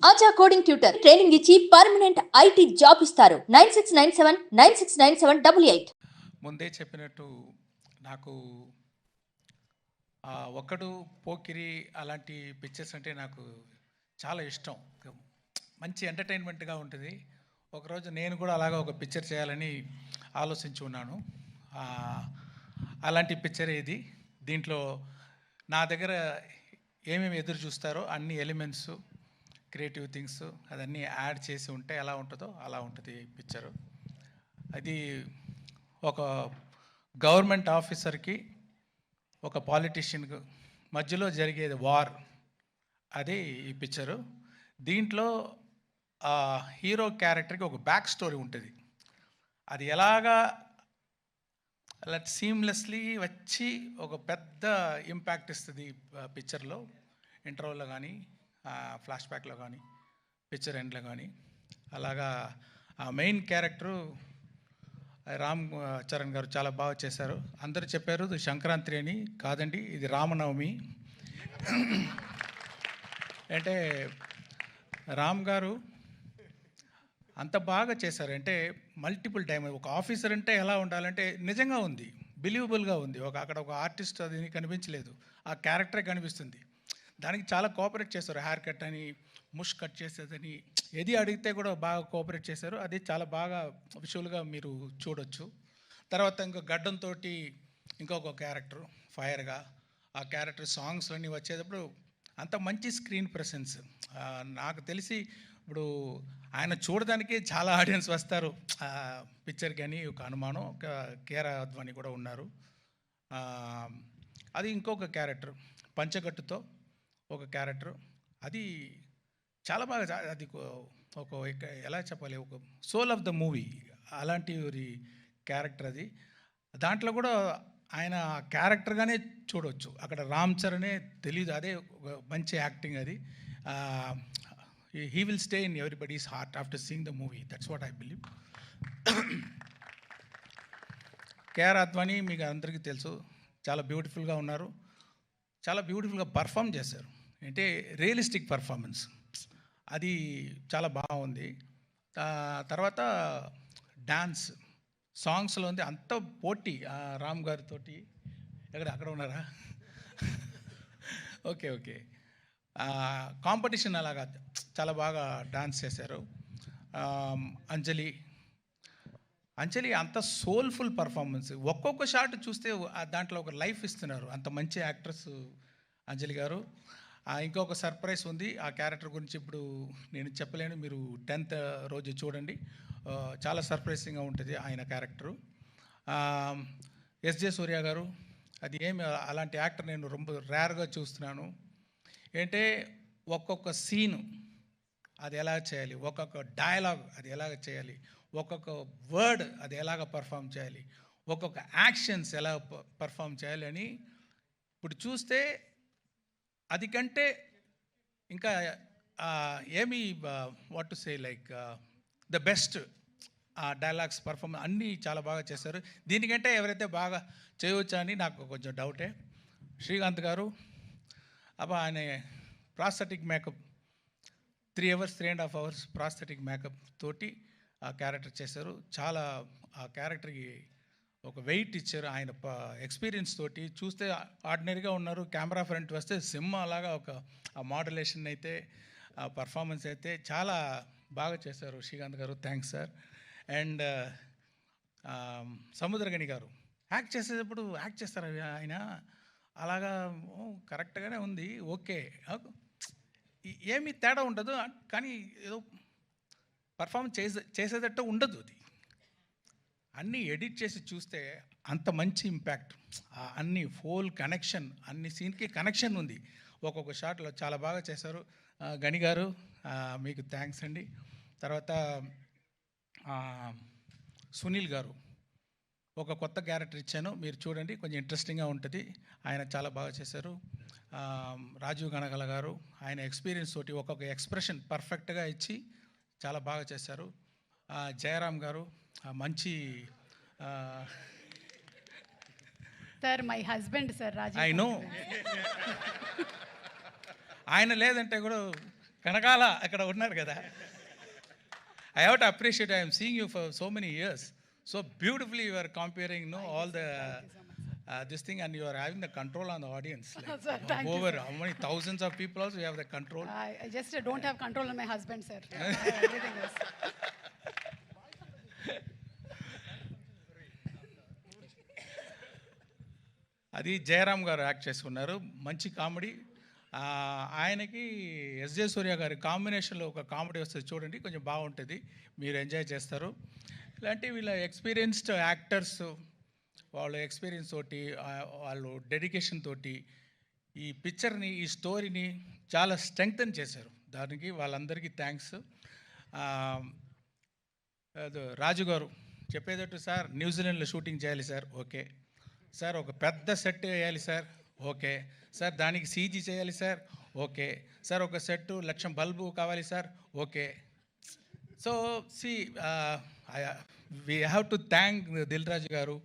ఆచా coding tutor training ఇచ్చి permanent IT job ఇస్తారు. 9697969788. ముందే చెప్పినట్టు నాకు ఒక్కడు పోకిరి అలాంటి పిక్చర్స్ అంటే నాకు చాలా ఇష్టం. మంచి ఎంటర్టైన్మెంట్గా ఉంటుంది. ఒకరోజు నేను కూడా అలాగా ఒక పిక్చర్ చేయాలని ఆలోచించి ఉన్నాను. అలాంటి పిక్చర్ ఇది. దీంట్లో నా దగ్గర ఏమేమి ఎదురు చూస్తారో అన్ని ఎలిమెంట్స్, క్రియేటివ్ థింగ్స్ అదన్నీ యాడ్ చేసి ఉంటే ఎలా ఉంటుందో అలా ఉంటుంది పిక్చరు. అది ఒక గవర్నమెంట్ ఆఫీసర్కి ఒక పాలిటీషియన్కి మధ్యలో జరిగేది వార్, అది ఈ పిక్చరు. దీంట్లో హీరో క్యారెక్టర్కి ఒక బ్యాక్ స్టోరీ ఉంటుంది. అది ఎలాగా అలా సీమ్లెస్లీ వచ్చి ఒక పెద్ద ఇంపాక్ట్ ఇస్తుంది పిక్చర్లో. ఇంటర్వల్లో కానీ, ఫ్లాష్ బ్యాక్లో కానీ, పిక్చర్ ఎండ్లో కానీ. అలాగా ఆ మెయిన్ క్యారెక్టరు రామ్ చరణ్ గారు చాలా బాగా చేశారు. అందరూ చెప్పారు ఇది సంక్రాంతి అని. కాదండి, ఇది రామనవమి. అంటే రామ్ గారు అంత బాగా చేశారు. అంటే మల్టిపుల్ టైం ఒక ఆఫీసర్ అంటే ఎలా ఉండాలంటే నిజంగా ఉంది, బిలీవబుల్గా ఉంది. అక్కడ ఒక ఆర్టిస్ట్ అది కనిపించలేదు, ఆ క్యారెక్టరే కనిపిస్తుంది. దానికి చాలా కోఆపరేట్ చేశారు. హెయిర్ కట్ అని, ముష్ కట్ చేసేదని, ఏది అడిగితే కూడా బాగా కోఆపరేట్ చేశారు. అది చాలా బాగా విజువల్గా మీరు చూడొచ్చు. తర్వాత ఇంకో గడ్డంతో ఇంకొక క్యారెక్టర్ ఫైర్గా, ఆ క్యారెక్టర్ సాంగ్స్లన్నీ వచ్చేటప్పుడు అంత మంచి స్క్రీన్ ప్రెసెన్స్. నాకు తెలిసి ఇప్పుడు ఆయన చూడడానికి చాలా ఆడియన్స్ వస్తారు పిక్చర్. కానీ ఒక అనుమానం, ఒక కేరా అద్వాని కూడా ఉన్నారు. అది ఇంకొక క్యారెక్టర్ పంచగట్టుతో ఒక క్యారెక్టర్, అది చాలా బాగా, అది ఒక ఎలా చెప్పాలి, ఒక సోల్ ఆఫ్ ద మూవీ అలాంటి క్యారెక్టర్ అది. దాంట్లో కూడా ఆయన క్యారెక్టర్గానే చూడవచ్చు. అక్కడ రామ్ చరణే తెలీదు, అదే ఒక మంచి యాక్టింగ్ అది. He will stay in everybody's heart after seeing the movie. That's what I believe. KR Advani మీకు అందరికీ తెలుసు, చాలా బ్యూటిఫుల్గా ఉన్నారు, చాలా బ్యూటిఫుల్గా పర్ఫామ్ చేశారు. అంటే రియలిస్టిక్ పర్ఫార్మెన్స్, అది చాలా బాగుంది. తర్వాత డాన్స్ సాంగ్స్లో ఉంది అంత పోటీ. రామ్ గారితో అక్కడ ఉన్నారా? Okay okay. కాంపిటీషన్ అలాగా చాలా బాగా డాన్స్ చేశారు. అంజలి అంత సోల్ఫుల్ పర్ఫార్మెన్స్. ఒక్కొక్క షాట్ చూస్తే దాంట్లో ఒక లైఫ్ ఇస్తున్నారు. అంత మంచి యాక్ట్రెస్ అంజలి గారు. ఇంకొక సర్ప్రైజ్ ఉంది, ఆ క్యారెక్టర్ గురించి ఇప్పుడు నేను చెప్పలేను, మీరు 10th రోజు చూడండి. చాలా సర్ప్రైజింగ్గా ఉంటుంది ఆయన క్యారెక్టరు. ఎస్జే సూర్య గారు, అది ఏమి అలాంటి యాక్టర్ నేను ரொம்ப రేర్గా చూస్తున్నాను. ఏంటంటే ఒక్కొక్క సీను అది ఎలా చేయాలి, ఒక్కొక్క డైలాగ్ అది ఎలాగ చేయాలి, ఒక్కొక్క వర్డ్ అది ఎలాగ పర్ఫామ్ చేయాలి, ఒక్కొక్క యాక్షన్స్ ఎలా పర్ఫామ్ చేయాలి అని ఇప్పుడు చూస్తే అది కంటే ఇంకా ఏమి what to say like the best dialogues perform అన్నీ చాలా బాగా చేశారు. దీనికంటే ఎవరైతే బాగా చేయవచ్చా అని నాకు కొంచెం డౌటే. శ్రీకాంత్ గారు ఆయన prosthetic makeup 3 hours 3.5 hours prosthetic makeup తోటి ఆ క్యారెక్టర్ చేశారు. చాలా ఆ క్యారెక్టర్కి ఒక వెయిట్ ఇచ్చారు. ఆయన ఎక్స్పీరియన్స్ తోటి చూస్తే ఆర్డినరీగా ఉన్నారు, కెమెరా ఫ్రంట్ వస్తే సింహ అలాగా ఒక ఆ మోడ్యులేషన్ అయితే, ఆ పర్ఫార్మెన్స్ అయితే చాలా బాగా చేశారు శ్రీకాంత్ గారు. Thanks sir. అండ్ సముద్రగని గారు యాక్ట్ చేసేటప్పుడు యాక్ట్ చేస్తారు ఆయన అలాగా, కరెక్ట్గానే ఉంది, ఓకే, ఏమీ తేడా ఉండదు, కానీ ఏదో పర్ఫార్మెన్స్ చేసేటట్టు ఉండదు. అది అన్నీ ఎడిట్ చేసి చూస్తే అంత మంచి ఇంపాక్ట్, అన్ని ఫోల్ కనెక్షన్, అన్ని సీన్కి కనెక్షన్ ఉంది. ఒక్కొక్క షాట్లో చాలా బాగా చేశారు. గని గారు మీకు థ్యాంక్స్ అండి. తర్వాత సునీల్ గారు ఒక కొత్త క్యారెక్టర్ ఇచ్చాను, మీరు చూడండి, కొంచెం ఇంట్రెస్టింగ్గా ఉంటుంది. ఆయన చాలా బాగా చేశారు. రాజీవ్ గణగల గారు ఆయన ఎక్స్పీరియన్స్ తోటి ఒక్కొక్క ఎక్స్ప్రెషన్ పర్ఫెక్ట్గా ఇచ్చి చాలా బాగా చేశారు. జయరామ్ గారు మంచి sir, my husband sir Rajeev. I know. ఆయన లేదంటే కూడా కనకాల అక్కడ ఉన్నారు కదా. I have to appreciate, I am seeing you for so many years. So beautifully you are comparing, all the this thing, and you are having the control on the audience. Sir, thank you, Over sir. how many thousands of people also you have the control. I just don't have control on my husband, sir. Everything else. అది జయరామ్ గారు act చేసుకున్నారు, మంచి comedy. ఆయనకి SJ సూర్య గారి కాంబినేషన్లో ఒక comedy వస్తుంది చూడండి, కొంచెం బాగుంటుంది, మీరు ఎంజాయ్ చేస్తారు. ఇలాంటి వీళ్ళ ఎక్స్పీరియన్స్డ్ యాక్టర్స్, వాళ్ళ ఎక్స్పీరియన్స్ తోటి, వాళ్ళు డెడికేషన్ తోటి ఈ పిక్చర్ని, ఈ స్టోరీని చాలా స్ట్రెంగ్తన్ చేశారు. దానికి వాళ్ళందరికీ థ్యాంక్స్. రాజు గారు చెప్పేటట్టు, సార్ న్యూజిలాండ్లో షూటింగ్ చేయాలి సార్, ఓకే సార్. ఒక పెద్ద సెట్ వేయాలి సార్, ఓకే సార్. దానికి సీజీ చేయాలి సార్, ఓకే సార్. ఒక సెట్ 1,00,000 బల్బు కావాలి sir, okay. So see we have to thank Dil Raju garu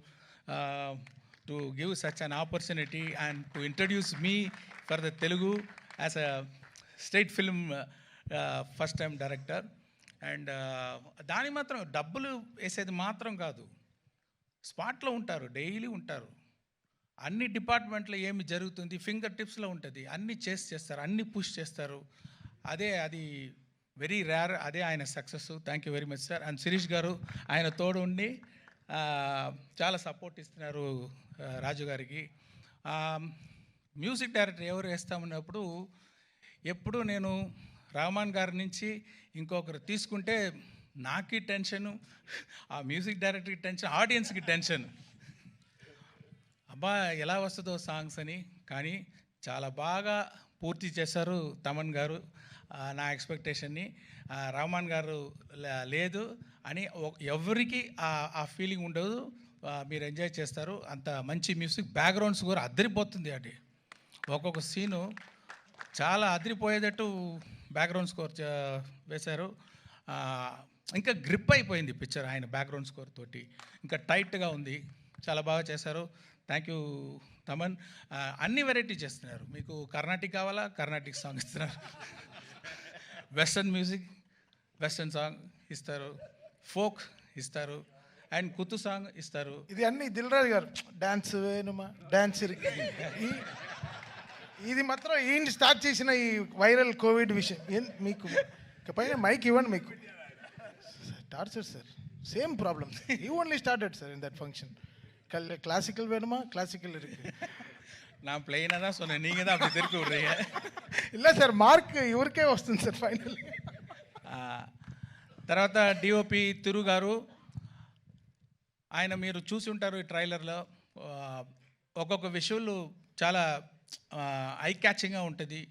to give such an opportunity and to introduce me for the Telugu as a state film first time director. And దాని మాత్రం డబ్బులు వేసేది మాత్రం కాదు, స్పాట్లో ఉంటారు, డైలీ ఉంటారు. అన్ని డిపార్ట్మెంట్లో ఏమి జరుగుతుంది ఫింగర్ టిప్స్లో ఉంటుంది, అన్నీ చేస్తారు, అన్నీ పుష్ చేస్తారు. అది వెరీ రేర్, అదే ఆయన success. Thank you very much sir. And Shirish గారు ఆయన తోడు ఉండి చాలా సపోర్ట్ ఇస్తున్నారు రాజు గారికి. మ్యూజిక్ డైరెక్టర్ ఎవరు వేస్తామన్నప్పుడు ఎప్పుడు నేను రహమాన్ గారి నుంచి ఇంకొకరు తీసుకుంటే నాకి టెన్షను, ఆ మ్యూజిక్ డైరెక్టర్కి టెన్షన్, ఆడియన్స్కి టెన్షన్. అబ్బా ఎలా వస్తుందో సాంగ్స్ అని. కానీ చాలా బాగా పూర్తి చేశారు తమన్ గారు నా ఎక్స్పెక్టేషన్ని. రహమాన్ గారు లేదు అని ఎవరికి ఆ ఫీలింగ్ ఉండదు, మీరు ఎంజాయ్ చేస్తారు. అంత మంచి మ్యూజిక్, బ్యాక్గ్రౌండ్స్ కూడా అదిరిపోతుంది. అది ఒక్కొక్క సీను చాలా అదిరిపోయేటట్టు బ్యాక్గ్రౌండ్ స్కోర్ వేశారు. ఇంకా గ్రిప్ అయిపోయింది పిక్చర్ ఆయన బ్యాక్గ్రౌండ్ స్కోర్ తోటి, ఇంకా టైట్గా ఉంది, చాలా బాగా చేశారు. Thank you Thaman. అన్ని వెరైటీ చేస్తున్నారు. మీకు కర్ణాటిక్ కావాలా, కర్ణాటిక్ సాంగ్ ఇస్తున్నారు, వెస్టర్న్ మ్యూజిక్, వెస్టర్న్ సాంగ్ ఇస్తారు, ఫోక్ ఇస్తారు, అండ్ కుత్తు సాంగ్ ఇస్తారు. ఇది అన్ని దిల్ రాజు గారు డాన్స్ వేణుమా డాన్స్ ఇది మాత్రం ఈయన స్టార్ట్ చేసిన ఈ వైరల్ కోవిడ్ విషయం. మీకు పైన మైక్ ఇవ్వండి, మీకు torture sir, same problem. You only started sir in that function. Classical வேணுமா, கிளாசிக்கல் இருக்கு. நான் பிளெயினாக தான் சொன்னேன், நீங்கள் தான் அப்படி திருப்பி விட்றீங்க. இல்லை సార్, మార్క్ ఇవరికే వస్తుంది సార్ ఫైనల్. తర్వాత డిఓపి తిరు గారు, ఆయన మీరు చూసి ఉంటారు ఈ ట్రైలర్లో, ఒక్కొక్క విషువల్ చాలా ఐ క్యాచింగ్గా ఉంటుంది.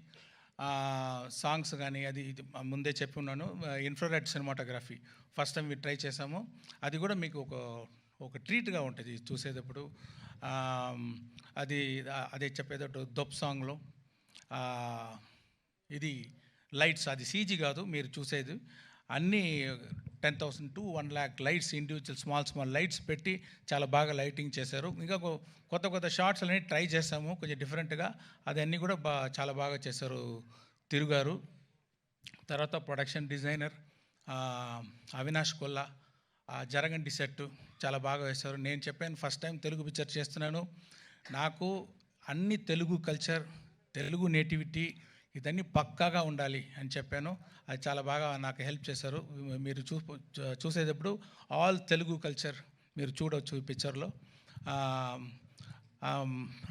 సాంగ్స్ కానీ అది ముందే చెప్పి ఉన్నాను. Infrared cinematography first time try చేసాము. అది కూడా మీకు ఒక ట్రీట్గా ఉంటుంది చూసేటప్పుడు. అదే చెప్పేటప్పుడు దొప్ సాంగ్లో ఇది లైట్స్, అది సీజీ కాదు మీరు చూసేది, అన్నీ 10,000 to 1 lakh lights, individual small lights పెట్టి చాలా బాగా లైటింగ్ చేశారు. ఇంకా కొత్త షార్ట్స్ అన్నీ ట్రై చేసాము కొంచెం డిఫరెంట్గా, అదన్నీ కూడా చాలా బాగా చేశారు తిరుగారు. తర్వాత ప్రొడక్షన్ డిజైనర్ అవినాష్ కొల్లా, జరగండి సెట్ చాలా బాగా వేశారు. నేను చెప్పాను ఫస్ట్ టైం తెలుగు పిక్చర్ చేస్తున్నాను, నాకు అన్ని తెలుగు కల్చర్, తెలుగు నేటివిటీ ఇదన్నీ పక్కాగా ఉండాలి అని చెప్పాను. అది చాలా బాగా నాకు హెల్ప్ చేశారు. మీరు చూసేటప్పుడు ఆల్ తెలుగు కల్చర్ మీరు చూడవచ్చు ఈ పిక్చర్లో.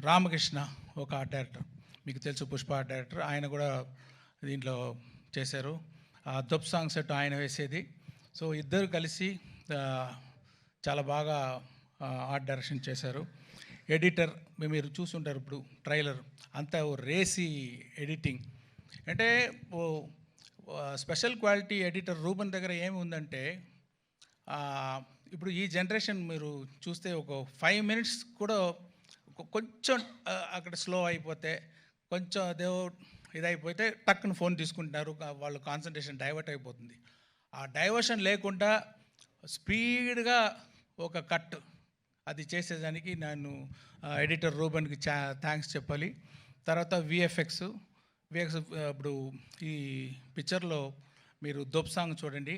రామకృష్ణ ఒక ఆర్ట్ డైరెక్టర్, మీకు తెలుసు, పుష్ప ఆర్ట్ డైరెక్టర్, ఆయన కూడా దీంట్లో చేశారు. దొప్ సాంగ్ సెట్ ఆయన వేసేది. సో ఇద్దరు కలిసి చాలా బాగా ఆర్ట్ డైరెక్షన్ చేశారు. ఎడిటర్ మీరు చూసుంటారు ఇప్పుడు ట్రైలర్ అంతా రేసి ఎడిటింగ్. అంటే స్పెషల్ క్వాలిటీ ఎడిటర్ రూబన్ దగ్గర ఏమి ఉందంటే, ఇప్పుడు ఈ జనరేషన్ మీరు చూస్తే ఒక 5 minutes కూడా కొంచెం అక్కడ స్లో అయిపోతే, కొంచెం ఇదైపోతే టక్కున ఫోన్ తీసుకుంటున్నారు, వాళ్ళు కాన్సన్ట్రేషన్ డైవర్ట్ అయిపోతుంది. ఆ డైవర్షన్ లేకుండా స్పీడ్గా ఒక కట్ అది చేసేదానికి నేను ఎడిటర్ రూబన్కి థ్యాంక్స్ చెప్పాలి. తర్వాత విఎఫ్ఎక్స్ ఇప్పుడు ఈ పిక్చర్లో మీరు దొబ్ సాంగ్ చూడండి,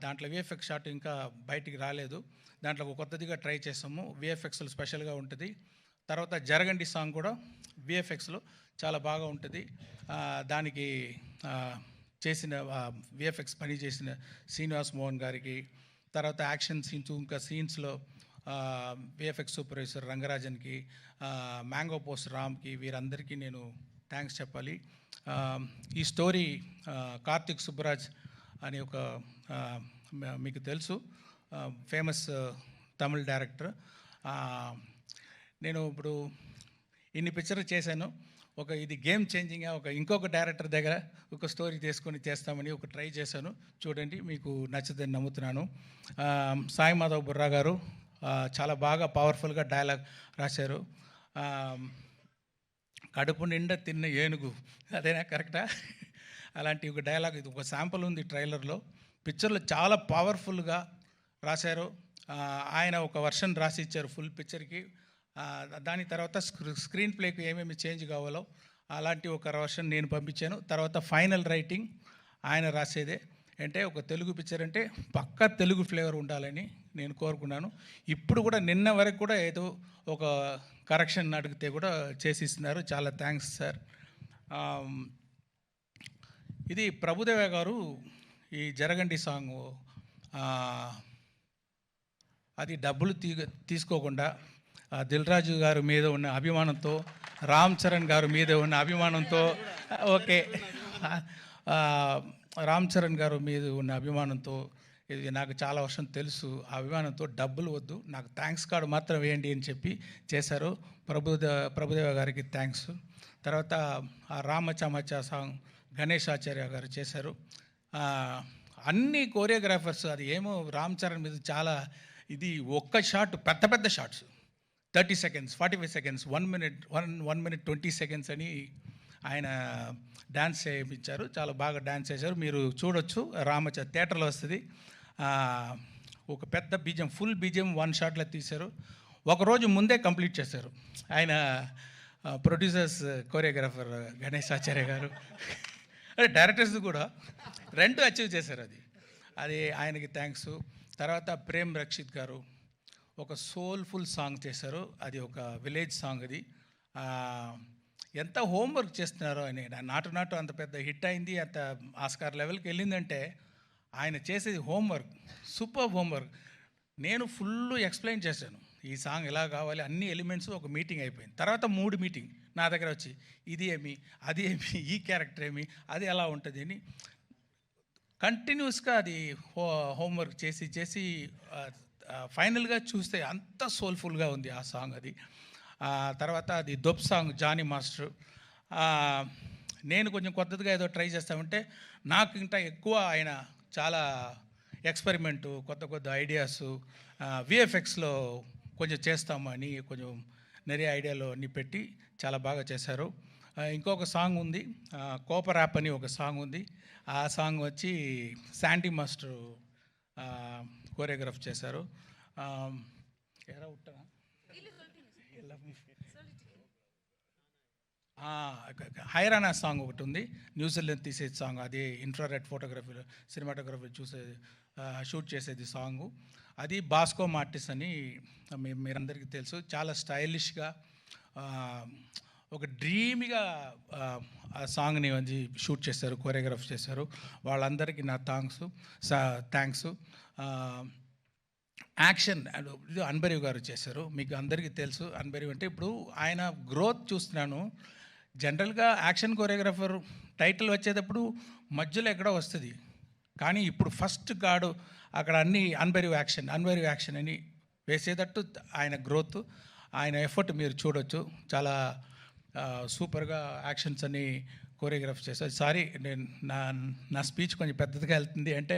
దాంట్లో విఎఫ్ఎక్స్ షాట్ ఇంకా బయటికి రాలేదు. దాంట్లో ఒక కొత్తదిగా ట్రై చేసాము, విఎఫ్ఎక్స్లో స్పెషల్గా ఉంటుంది. తర్వాత జరగండి సాంగ్ కూడా విఎఫ్ఎక్స్లో చాలా బాగా ఉంటుంది. దానికి చేసిన విఎఫ్ఎక్స్ పని చేసిన శ్రీనివాస్ మోహన్ గారికి, తర్వాత యాక్షన్ సీన్స్ ఇంకా సీన్స్లో విఎఫ్ఎక్స్ సూపర్వైజర్ రంగరాజన్కి, మ్యాంగో పోస్ట్ రామ్కి, వీరందరికీ నేను థ్యాంక్స్ చెప్పాలి. ఈ స్టోరీ కార్తిక్ సుబ్బరాజ్ అనే ఒక మీకు తెలుసు ఫేమస్ తమిళ్ డైరెక్టర్. నేను ఇప్పుడు ఇన్ని పిక్చర్లు చేశాను, ఇది గేమ్ చేంజింగ్గా ఇంకొక డైరెక్టర్ దగ్గర ఒక స్టోరీ తీసుకొని చేస్తామని ట్రై చేశాను. చూడండి, మీకు నచ్చుదని నమ్ముతున్నాను. సాయి మాధవ్ బుర్రా గారు చాలా బాగా పవర్ఫుల్గా డైలాగ్ రాశారు. కడుపు నిండా తిన్న ఏనుగు, అదేనా కరెక్టా? అలాంటి ఒక డైలాగ్, ఇది ఒక శాంపుల్ ఉంది ట్రైలర్లో. పిక్చర్లో చాలా పవర్ఫుల్గా రాశారు. ఆయన ఒక వర్షన్ రాసి ఇచ్చారు ఫుల్ పిక్చర్కి. దాని తర్వాత స్క్రీన్ ప్లేకి ఏమేమి చేంజ్ కావాలో అలాంటి ఒక వర్షన్ నేను పంపించాను. తర్వాత ఫైనల్ రైటింగ్ ఆయన రాసేదే. అంటే ఒక తెలుగు పిక్చర్ అంటే పక్కా తెలుగు ఫ్లేవర్ ఉండాలని నేను కోరుకున్నాను. ఇప్పుడు కూడా నిన్న వరకు కూడా ఏదో ఒక కరెక్షన్ అడిగితే కూడా చేసిస్తున్నారు. చాలా థ్యాంక్స్ సార్. ఇది ప్రభుదేవ గారు ఈ జరగండి సాంగ్ అది డబ్బులు తీసుకోకుండా దిల్ రాజు గారి మీద ఉన్న అభిమానంతో, రామ్ చరణ్ గారి మీద ఉన్న అభిమానంతో, ఓకే రామ్ చరణ్ గారి మీద ఉన్న అభిమానంతో, ఇది నాకు చాలా వర్షం తెలుసు, ఆ అభిమానంతో డబ్బులు వద్దు, నాకు థ్యాంక్స్ కార్డు మాత్రం వేయండి అని చెప్పి చేశారు. ప్రభుదేవ గారికి థ్యాంక్స్. తర్వాత ఆ రామచమచ సాంగ్ గణేష్ ఆచార్య గారు చేశారు. అన్ని కోరియోగ్రాఫర్స్, అది ఏమో రామ్ చరణ్ మీద చాలా ఇది ఒక్క షాట్, పెద్ద పెద్ద shots 30 seconds, 45 seconds, 1 minute, 1 minute 20 seconds అని ఆయన డ్యాన్స్ చేయించారు. చాలా బాగా డ్యాన్స్ చేశారు. మీరు చూడొచ్చు, థియేటర్లో వస్తుంది. ఒక పెద్ద బీజం, ఫుల్ బీజం 1 షాట్లో తీశారు. ఒకరోజు ముందే కంప్లీట్ చేశారు ఆయన. ప్రొడ్యూసర్స్, కోరియోగ్రాఫర్ గణేష్ ఆచార్య గారు, అంటే డైరెక్టర్స్ కూడా 2 అచీవ్ చేశారు. అది ఆయనకి థ్యాంక్స్. తర్వాత ప్రేమ్ రక్షిత్ గారు ఒక సోల్ఫుల్ సాంగ్ చేశారు. అది ఒక విలేజ్ సాంగ్. అది ఎంత హోంవర్క్ చేస్తున్నారో ఆయన. నాటు అంత పెద్ద హిట్ అయింది, అంత ఆస్కార్ లెవెల్కి వెళ్ళిందంటే ఆయన చేసేది హోంవర్క్, సూపర్ హోంవర్క్. నేను ఫుల్ ఎక్స్ప్లెయిన్ చేశాను, ఈ సాంగ్ ఎలా కావాలి, అన్ని ఎలిమెంట్స్. ఒక మీటింగ్ అయిపోయింది. తర్వాత 3 మీటింగ్ నా దగ్గర వచ్చి, ఇది ఏమి, అది ఏమి, ఈ క్యారెక్టర్ ఏమి, అది ఎలా ఉంటుంది అని కంటిన్యూస్గా అది హోంవర్క్ చేసి ఫైనల్గా చూస్తే అంత సోల్ఫుల్గా ఉంది ఆ సాంగ్. అది తర్వాత అది దొబ్ సాంగ్ జానీ మాస్టర్. నేను కొంచెం కొత్తదిగా ఏదో ట్రై చేస్తామంటే నాకు ఇంకా ఎక్కువ ఆయన చాలా ఎక్స్పెరిమెంటు, కొత్త ఐడియాస్, విఎఫ్ఎక్స్లో కొంచెం చేస్తాము అని కొంచెం நிறைய ఐడియాలు అన్నీ పెట్టి చాలా బాగా చేశారు. ఇంకొక సాంగ్ ఉంది, కోపర్ యాప్ అని ఒక సాంగ్ ఉంది. ఆ సాంగ్ వచ్చి శాండీ మాస్టర్ కోరియోగ్రాఫ్ చేశారు. హైరానా సాంగ్ ఒకటి ఉంది, న్యూజిలాండ్ తీసేది సాంగ్. అది ఇన్ఫ్రారెడ్ ఫోటోగ్రఫీలో, సినిమాటోగ్రఫీ షూట్ చేసేది సాంగు. అది బాస్కో మార్టిస్ అని మీరందరికీ తెలుసు. చాలా స్టైలిష్గా, ఒక డ్రీమ్గా ఆ సాంగ్ని షూట్ చేశారు, కోరియోగ్రాఫ్ చేశారు. వాళ్ళందరికీ నా థ్యాంక్స్. యాక్షన్ అన్బరీవ్ గారు చేశారు. మీకు అందరికీ తెలుసు అన్బరీవ్ అంటే. ఇప్పుడు ఆయన గ్రోత్ చూస్తున్నాను. జనరల్గా యాక్షన్ కోరియోగ్రాఫర్ టైటిల్ వచ్చేటప్పుడు మధ్యలో ఎక్కడో వస్తుంది, కానీ ఇప్పుడు ఫస్ట్ గాడు అక్కడ అన్ని అన్బరీవ్ యాక్షన్ అని వేసేటట్టు ఆయన గ్రోత్, ఆయన ఎఫర్ట్ మీరు చూడొచ్చు. చాలా సూపర్గా యాక్షన్స్ అని కోరియోగ్రాఫ్ చేశారు. సారీ, నేను నా స్పీచ్ కొంచెం పెద్దదిగా వెళ్తుంది అంటే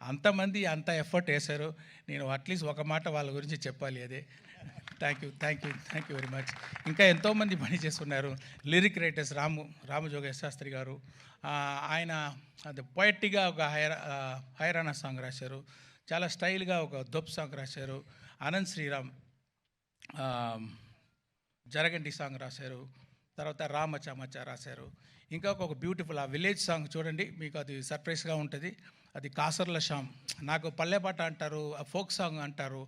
అంతమంది అంత ఎఫర్ట్ వేశారు. నేను అట్లీస్ట్ ఒక మాట వాళ్ళ గురించి చెప్పాలి. అదే థ్యాంక్ యూ వెరీ మచ్. ఇంకా ఎంతోమంది పని చేస్తున్నారు. లిరిక్ రైటర్స్ రామజోగేశ్ శాస్త్రి గారు, ఆయన అది పోయట్గా ఒక హైరానా సాంగ్ రాశారు. చాలా స్టైల్గా ఒక దొబ్ సాంగ్ రాశారు. అనంత్ శ్రీరామ్ జరగండి సాంగ్ రాశారు. తర్వాత రామచమచ రాశారు. ఇంకా ఒక బ్యూటిఫుల్ ఆ విలేజ్ సాంగ్ చూడండి, మీకు అది సర్ప్రైజ్గా ఉంటుంది. అది కాసర్ల శ్యామ్, నాకు పల్లెపాట అంటారు, ఫోక్ సాంగ్ అంటారు,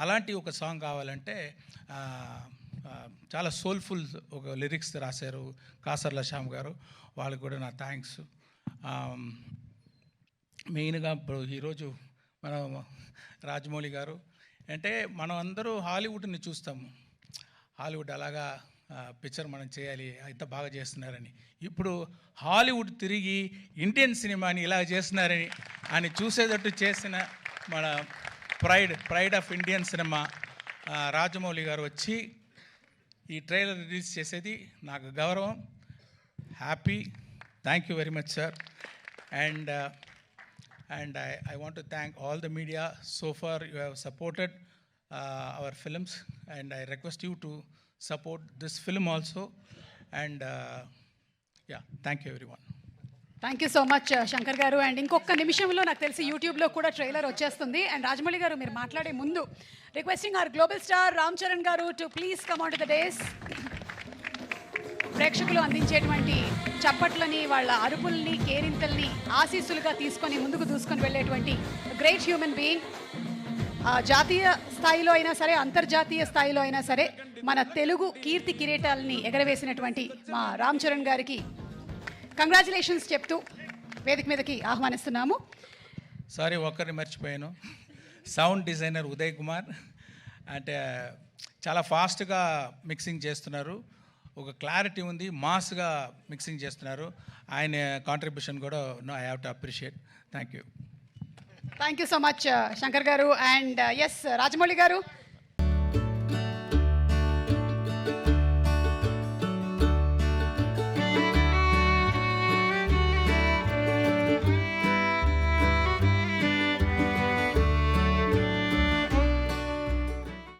అలాంటి ఒక సాంగ్ కావాలంటే చాలా సోల్ఫుల్ ఒక లిరిక్స్ రాశారు కాసర్ల శ్యామ్ గారు, వాళ్ళకి కూడా నా థ్యాంక్స్. మెయిన్గా ఇప్పుడు ఈరోజు మన రాజమౌళి గారు అంటే మనం అందరూ హాలీవుడ్ని చూస్తాము, హాలీవుడ్ అలాగా పిక్చర్ మనం చేయాలి, ఇంత బాగా చేస్తున్నారని. ఇప్పుడు హాలీవుడ్ తిరిగి ఇండియన్ సినిమాని ఇలా చేస్తున్నారని అని చూసేటట్టు చేసిన మన pride of Indian cinema Rajamouli గారు వచ్చి ఈ ట్రైలర్ రిలీజ్ చేసేది నాకు గౌరవం, happy. Thank you very much sir. And I want to thank all the media. So far you have supported our films, and I request you to support this film also. And yeah, thank you everyone. Thank you so much Shankar garu. And ఇంకొక నిమిషంలో నాకు తెలిసి యూట్యూబ్లో కూడా trailer వచ్చేస్తుంది. And Rajamouli గారు మీరు మాట్లాడే ముందు requesting our global star Ram Charan garu to please come on to the dais. ప్రేక్షకులు అందించేటువంటి చప్పట్లని, వాళ్ళ అరుపుల్ని, కేరింతల్ని ఆశీస్సులుగా తీసుకొని ముందుకు దూసుకొని వెళ్ళేటువంటి గ్రేట్ హ్యూమన్ బీయింగ్. జాతీయ స్థాయిలో అయినా సరే, అంతర్జాతీయ స్థాయిలో అయినా సరే మన తెలుగు కీర్తి కిరీటాలని ఎగరవేసినటువంటి మా రామ్ చరణ్ గారికి కంగ్రాచులేషన్స్ చెప్తూ వేదిక మీదకి ఆహ్వానిస్తున్నాము. సారీ, ఒక్కరిని మర్చిపోయాను, సౌండ్ డిజైనర్ ఉదయ్ కుమార్. అంటే చాలా ఫాస్ట్గా మిక్సింగ్ చేస్తున్నారు, ఒక క్లారిటీ ఉంది, మాస్గా మిక్సింగ్ చేస్తున్నారు. ఆయన కాంట్రిబ్యూషన్ కూడా I have to appreciate. Thank you. Thank you so much Shankar garu. And yes Rajamouli గారు,